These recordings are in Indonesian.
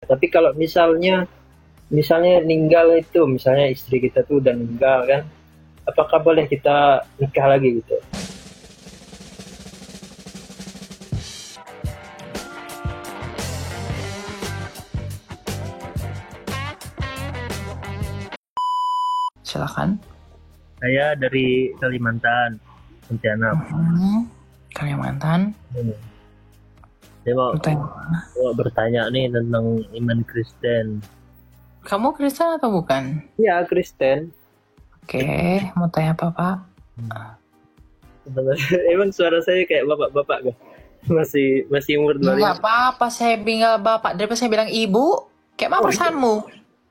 Tapi kalau misalnya meninggal itu, misalnya istri kita tuh udah meninggal kan, apakah boleh kita nikah lagi gitu? Silakan. Saya dari Kalimantan, Pontianak. Kalimantan. Saya Bertanya. mau bertanya nih tentang iman Kristen. Kamu Kristen atau bukan? Iya, Kristen. Oke, mau tanya apa, Pak? Sebenarnya emang suara saya kayak bapak-bapak gak? Masih umur 25. Enggak apa-apa, saya bilang bapak daripada saya bilang ibu. Kayak mana perasaanmu?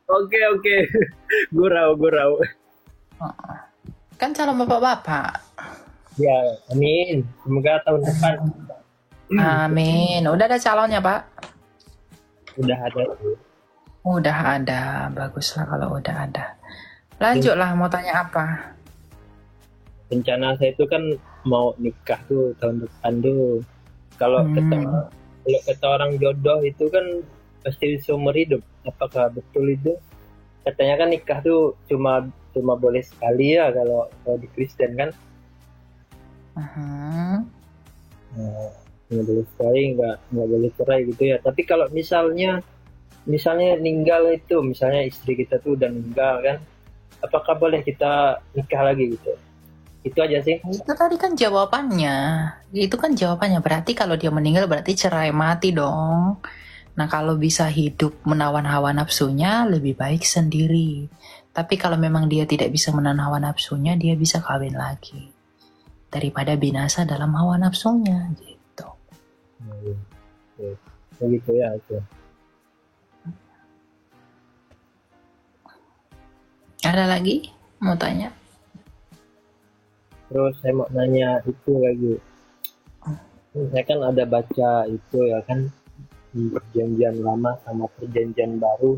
Oke. Gurau. Kan calon bapak-bapak. Ya, amin. Semoga tahun depan Amin. Udah ada calonnya, Pak? udah ada. Udah ada. Baguslah kalau udah ada. Lanjutlah, mau tanya apa? Rencana saya itu kan mau nikah tuh tahun depan tuh. Kalau kata orang jodoh itu kan pasti seumur hidup. Apakah betul itu? Katanya kan nikah tuh cuma boleh sekali ya kalau di Kristen kan. Nggak boleh sekali, nggak boleh cerai gitu ya. Tapi kalau misalnya meninggal itu, misalnya istri kita tuh udah meninggal kan, apakah boleh kita nikah lagi gitu? Itu aja sih. Itu tadi kan jawabannya. Itu kan jawabannya. Berarti kalau dia meninggal berarti cerai mati dong. Nah, kalau bisa hidup menawan hawa nafsunya, lebih baik sendiri. Tapi kalau memang dia tidak bisa menahan hawa nafsunya, dia bisa kawin lagi. Daripada binasa dalam hawa nafsunya, gitu. Begitu ya itu. Ada lagi? Mau tanya? Terus saya mau nanya itu lagi. Saya kan ada baca itu ya kan, perjanjian lama sama perjanjian baru,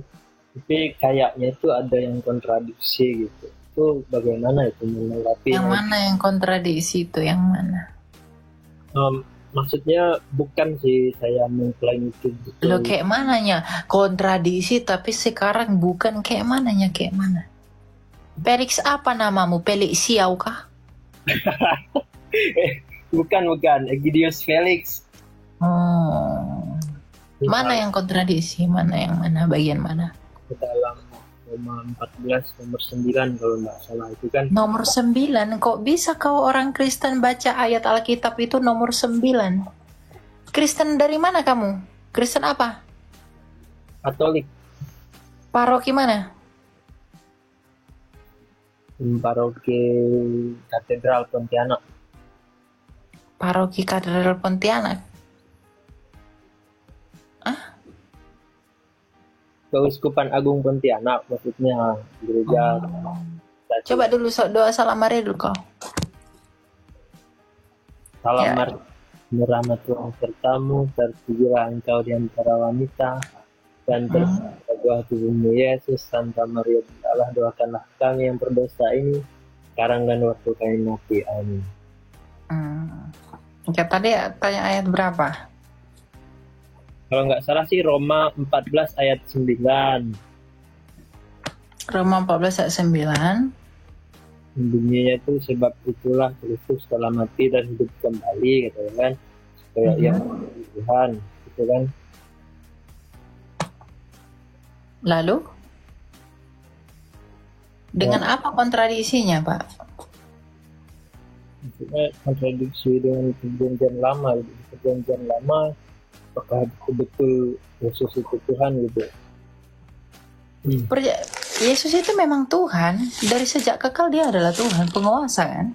tapi kayaknya itu ada yang kontradiksi gitu. Itu bagaimana itu menanggapi? Yang mana yang kontradiksi itu? Yang mana? Maksudnya bukan sih saya mengklaim itu betul. Lo kayak mananya? Kontradiksi tapi sekarang bukan, kayak mananya? Kayak mana? Felix apa namamu? Felix Xiao kah? Bukan Egidius Felix. Mana yang kontradiksi? Bagian mana? Dalam Roma 14 nomor 9 kalau nggak salah itu kan. Nomor 9? Kok bisa kau orang Kristen baca ayat Alkitab itu nomor 9? Kristen dari mana kamu? Kristen apa? Katolik. Paroki mana? Paroki Katedral Pontianak. Paroki Katedral Pontianak. Keuskupan Agung Pontianak maksudnya, gereja. Coba dulu doa salam Maria dulu kau. Salam Maria, rahmat Tuhan sertamu, terpujilah engkau di antara wanita, dan terpujilah buah tubuhmu Yesus. Santa Maria Bunda Allah, doakanlah kami yang berdosa ini, sekarang dan waktu kami mati. Amin. Oke, tadi tanya ayat berapa? Kalau nggak salah sih Roma 14 ayat 9. Roma 14 ayat 9. Bunyinya itu sebab itulah Kristus telah mati dan hidup kembali gitu kan, supaya ia Tuhan gitu kan. Lalu dengan apa kontradiksinya, Pak? Maksudnya kontradiksi dengan perjanjian lama gitu. Perjanjian lama apakah betul Yesus itu Tuhan gitu? Yesus itu memang Tuhan. Dari sejak kekal dia adalah Tuhan, penguasa kan?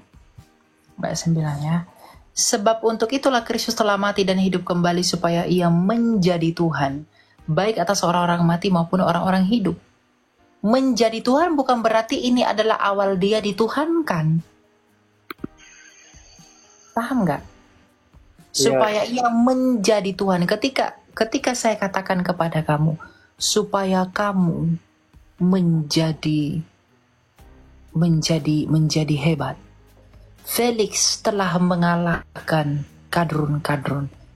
Ayat 9 ya. Sebab untuk itulah Kristus telah mati dan hidup kembali supaya ia menjadi Tuhan, baik atas orang-orang mati maupun orang-orang hidup. Menjadi Tuhan bukan berarti ini adalah awal dia dituhankan. Paham nggak? Supaya ia menjadi Tuhan. Ketika saya katakan kepada kamu, supaya kamu menjadi hebat. Felix telah mengalahkan kadrun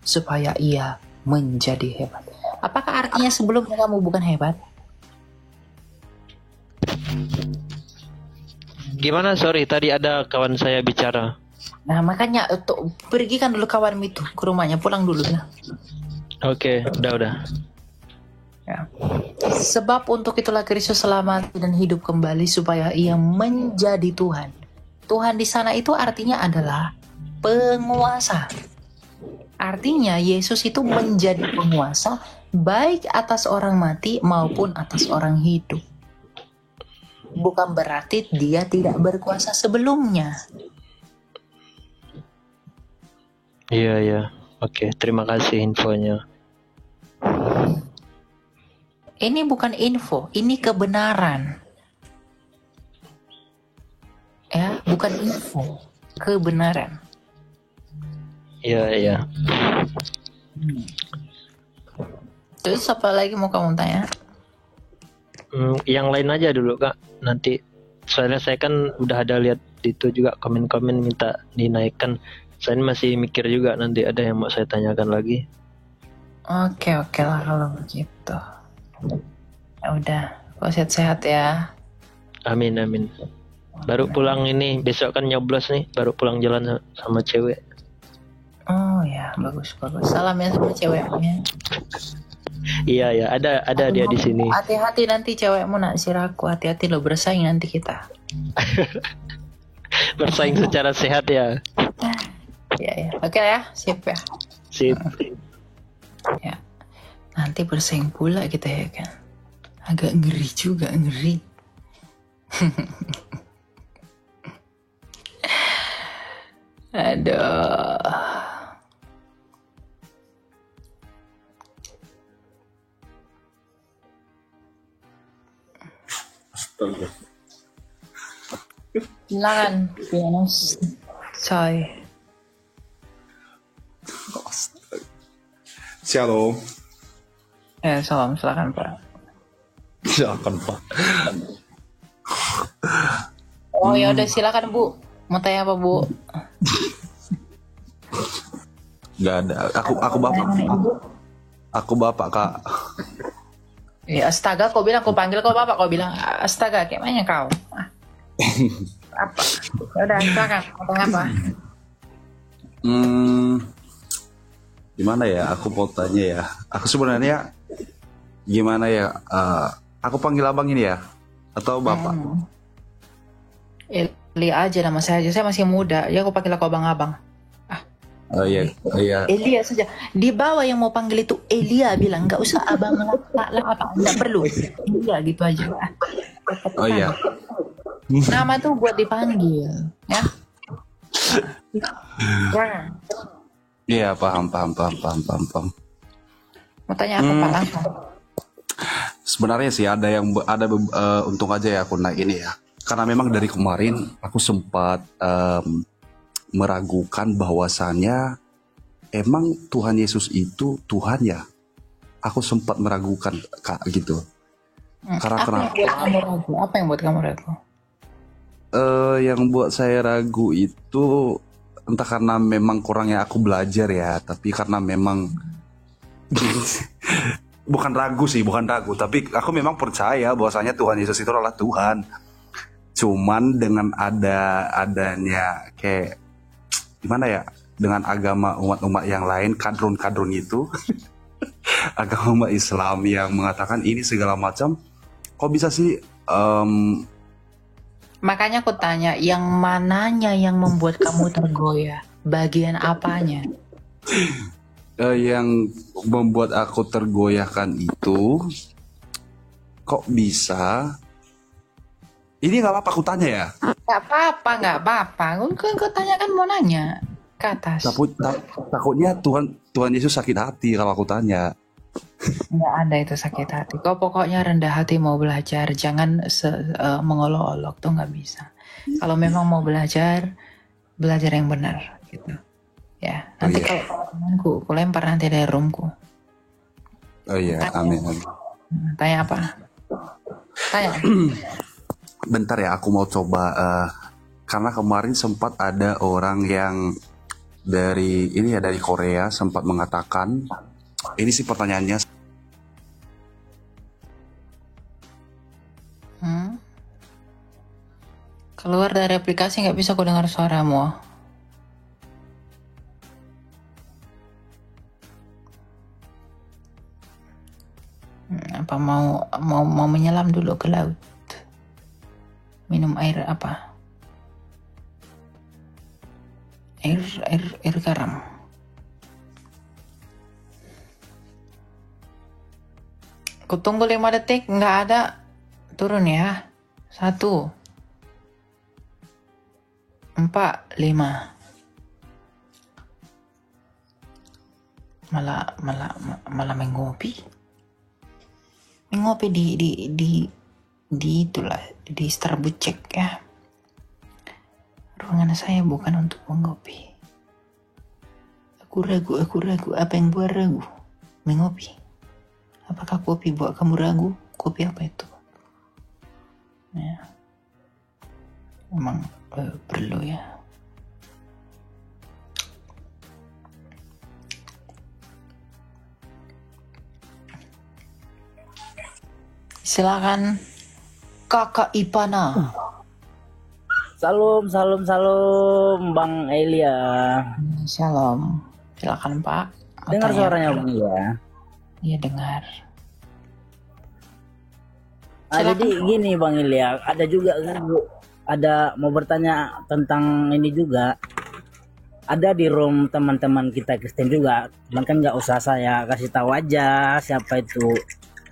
supaya ia menjadi hebat. Apakah artinya sebelumnya kamu bukan hebat? Gimana? Sorry, tadi ada kawan saya bicara. Nah makanya pergikan dulu kawanmu itu ke rumahnya, pulang dulu ya. Oke, udah. Ya. Sebab untuk itulah Kristus selamat dan hidup kembali supaya ia menjadi Tuhan. Tuhan di sana itu artinya adalah penguasa. Artinya Yesus itu menjadi penguasa baik atas orang mati maupun atas orang hidup. Bukan berarti dia tidak berkuasa sebelumnya. Iya. Oke, terima kasih infonya. Ini bukan info, ini kebenaran. Ya, bukan info, kebenaran. Iya. Terus apa lagi mau kamu tanya? Yang lain aja dulu Kak. Nanti soalnya saya kan udah ada lihat itu juga komen-komen minta dinaikkan. Saya masih mikir juga nanti ada yang mau saya tanyakan lagi. Oke lah kalau begitu. Ya udah, kau sehat-sehat ya. Amin. Baru pulang ini, besok kan nyoblos nih, baru pulang jalan sama cewek. Oh ya, bagus. Salam ya sama ceweknya. Iya, ada dia di sini. Hati-hati nanti cewekmu naksir aku, hati-hati lo, bersaing nanti kita. Bersaing secara sehat ya. Iya. Oke ya, sip ya. Sip. Ya. Nanti bersaing pula kita ya kan. Agak ngeri juga, ngeri. Aduh. Silakan, pianos. Coy. Shalom. Salam, silakan Pak. Silakan Pak. Oh ya udah silakan Bu. Mau tanya apa Bu? Gak ada. Aku bapak. Aku bapak Kak. Ya astaga, kau bilang kau panggil kau bapak, kau bilang astaga, kayak mana kau? Apa? Ya udah silakan. Mau tanya apa? Gimana ya? Aku mau tanya ya. Aku sebenarnya gimana ya? Aku panggil abang ini ya, atau bapak? Eli aja nama saya aja. Saya masih muda. Ya aku panggil aku abang-abang. Oh iya. Elia saja. Di bawah yang mau panggil itu Elia bilang nggak usah abang lah apa, nggak perlu. Elia gitu aja. Oh iya. Nama tuh buat dipanggil, ya. Iya paham. Mau tanya apa Pak langsung? Sebenarnya sih ada untung aja ya aku naik ini ya. Karena memang dari kemarin aku sempat meragukan bahwasannya emang Tuhan Yesus itu Tuhan ya. Aku sempat meragukan Kak gitu. Karena Apa yang buat kamu ragu? Yang buat saya ragu itu entah karena memang kurangnya aku belajar ya, tapi karena memang bukan ragu, tapi aku memang percaya bahwasanya Tuhan Yesus itu adalah Tuhan. Cuman dengan adanya kayak gimana ya, dengan agama umat-umat yang lain, kadrun itu agama Islam yang mengatakan ini segala macam, kok bisa sih makanya aku tanya, yang mananya yang membuat kamu tergoyah? Bagian apanya? Yang membuat aku tergoyahkan itu, kok bisa? Ini nggak apa-apa aku tanya ya? Nggak apa-apa. Kau tanya kan mau nanya ke atas. Takutnya Tuhan Yesus sakit hati kalau aku tanya. Nggak ada itu sakit hati. Kau pokoknya rendah hati mau belajar, jangan mengolok-olok tuh nggak bisa. Kalau memang mau belajar yang benar gitu. Ya, nanti kalau temanku, aku lempar nanti dari roomku. Oh iya, amin. Tanya apa? Tanya. Bentar ya, aku mau coba. Karena kemarin sempat ada orang yang dari Korea sempat mengatakan, ini sih pertanyaannya, Keluar dari aplikasi nggak bisa aku dengar suaramu. Apa mau menyelam dulu ke laut? Minum air apa? Air garam. Aku tunggu 5 detik, nggak ada. Turun ya. 1, 4, 5. Malah mengopi di itulah di Starbucks cek ya. Ruangan saya bukan untuk mengopi. Aku ragu apa yang buat ragu? Mengopi. Apakah kopi buat kamu ragu? Kopi apa itu? Ya. Memang perlu ya. Silakan Kakak Ipana. Salam Bang Elia. Shalom. Silakan Pak. Dengar suaranya Bang Elia? Iya dengar. Jadi gini Bang Elia, ada juga ada mau bertanya tentang ini juga. Ada di room teman-teman kita Kristen juga, cuman kan nggak usah saya kasih tahu aja siapa itu.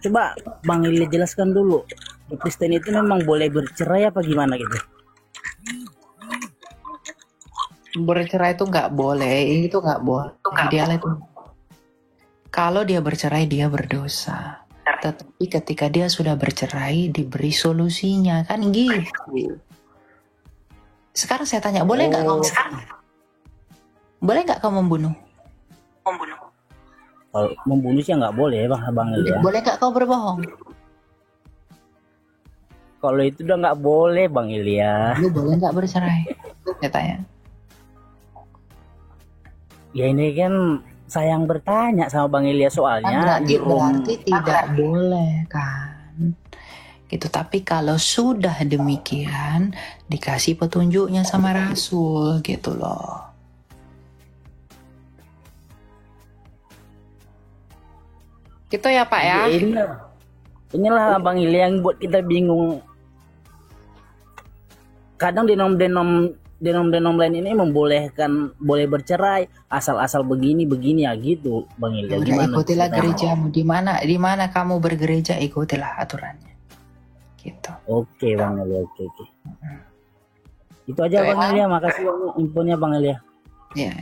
Coba Bang Elia jelaskan dulu, di Kristen itu memang boleh bercerai apa gimana gitu? Bercerai itu nggak boleh, itu nggak boleh. Dia itu kalau dia bercerai dia berdosa. Tetapi ketika dia sudah bercerai diberi solusinya kan gitu. Sekarang saya tanya, boleh nggak kamu membunuh? Kalau membunuh sih nggak boleh Bang Elia. Boleh nggak kau berbohong? Kalau itu udah nggak boleh Bang Elia. Lu boleh nggak bercerai? Saya tanya. Ya ini kan sayang bertanya sama Bang Elia soalnya. Berarti tidak boleh kan? Gitu. Tapi kalau sudah demikian dikasih petunjuknya sama Rasul gitu loh. Gitu ya Pak ya. Inilah Bang Elia yang buat kita bingung. Kadang denom lain ini membolehkan boleh bercerai asal-asal begini ya gitu Bang Elia. Gimana? Ikutilah gerejamu di mana kamu bergereja, ikutilah aturannya. Gitu. Oke Bang Elia, oke. Itu aja Bang Elia, makasih banyak infonya Bang Elia. Iya.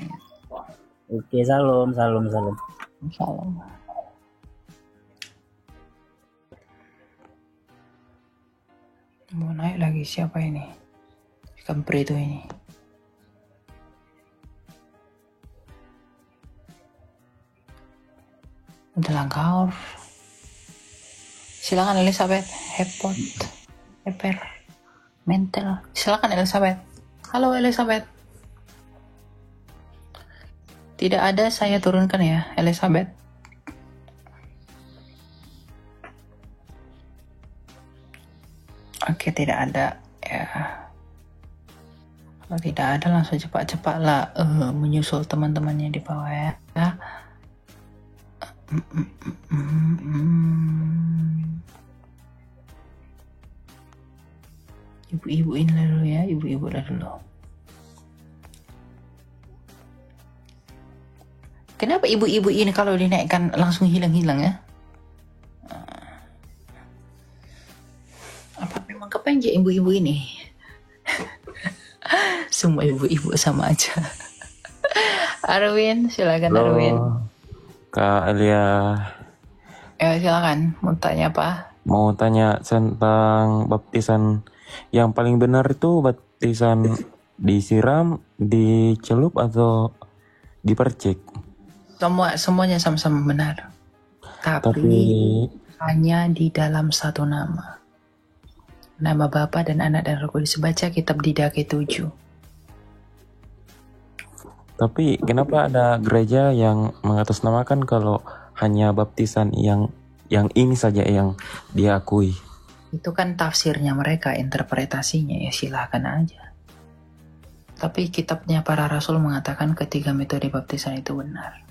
Oke, salam. Mau naik lagi siapa ini? Kampreto ini. Udah langkaur. Silakan Elizabeth. Mental. Silakan Elizabeth. Halo Elizabeth. Tidak ada, saya turunkan ya Elizabeth. Oke, tidak ada ya. Kalau tidak ada langsung cepat-cepatlah menyusul teman-temannya di bawah ya. Ibu-ibuin dulu ya, ibu-ibu dulu. Kenapa ibu-ibu ini kalau dinaikkan langsung hilang-hilang ya? Apa memang kepenjak ibu-ibu ini? Semua ibu-ibu sama aja. Arwin, silakan. Halo, Arwin. Kak Elia. Ya silakan, mau tanya apa? Mau tanya tentang baptisan yang paling benar itu baptisan disiram, dicelup atau dipercik? Semuanya sama-sama benar. Tapi hanya di dalam satu nama. Nama Bapa dan Anak dan Roh Kudus. Baca kitab Didache 7. Tapi kenapa ada gereja yang mengatasnamakan kalau hanya baptisan yang ini saja yang diakui? Itu kan tafsirnya mereka, interpretasinya, ya silahkan aja. Tapi kitabnya para rasul mengatakan ketiga metode baptisan itu benar.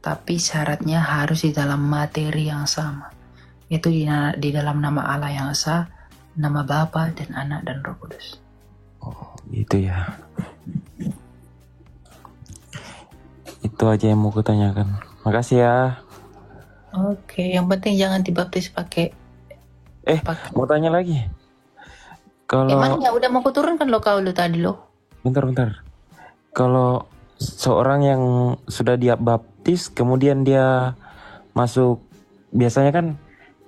Tapi syaratnya harus di dalam materi yang sama. Itu di dalam nama Allah yang esa, nama Bapa dan Anak dan Roh Kudus. Oh, gitu ya. Itu aja yang mau kutanyakan. Makasih ya. Oke, yang penting jangan dibaptis pakai. Mau tanya lagi. Kalau Emangnya udah mau kuturunkan lo kau lu tadi lo? bentar. Kalau seorang yang sudah dia baptis kemudian dia masuk, biasanya kan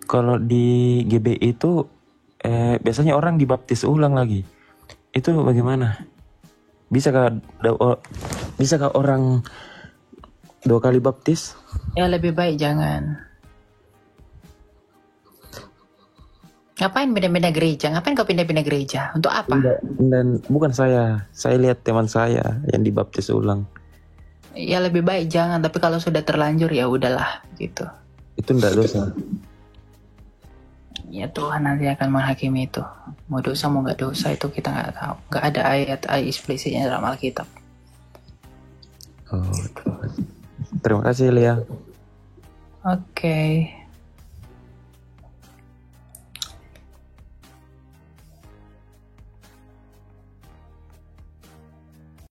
kalau di GBI itu biasanya orang dibaptis ulang lagi. Itu bagaimana? Bisakah orang 2 kali baptis? Ya lebih baik jangan. Ngapain pindah-pindah gereja? Ngapain kau pindah-pindah gereja? Untuk apa? Dan bukan saya lihat teman saya yang dibaptis ulang. Ya lebih baik jangan. Tapi kalau sudah terlanjur ya udahlah gitu. Itu enggak dosa. Ya Tuhan nanti akan menghakimi itu. Mau dosa mau nggak dosa itu kita nggak tahu. Nggak ada ayat eksplisitnya dalam Alkitab. Oh, terima kasih Lia. Oke.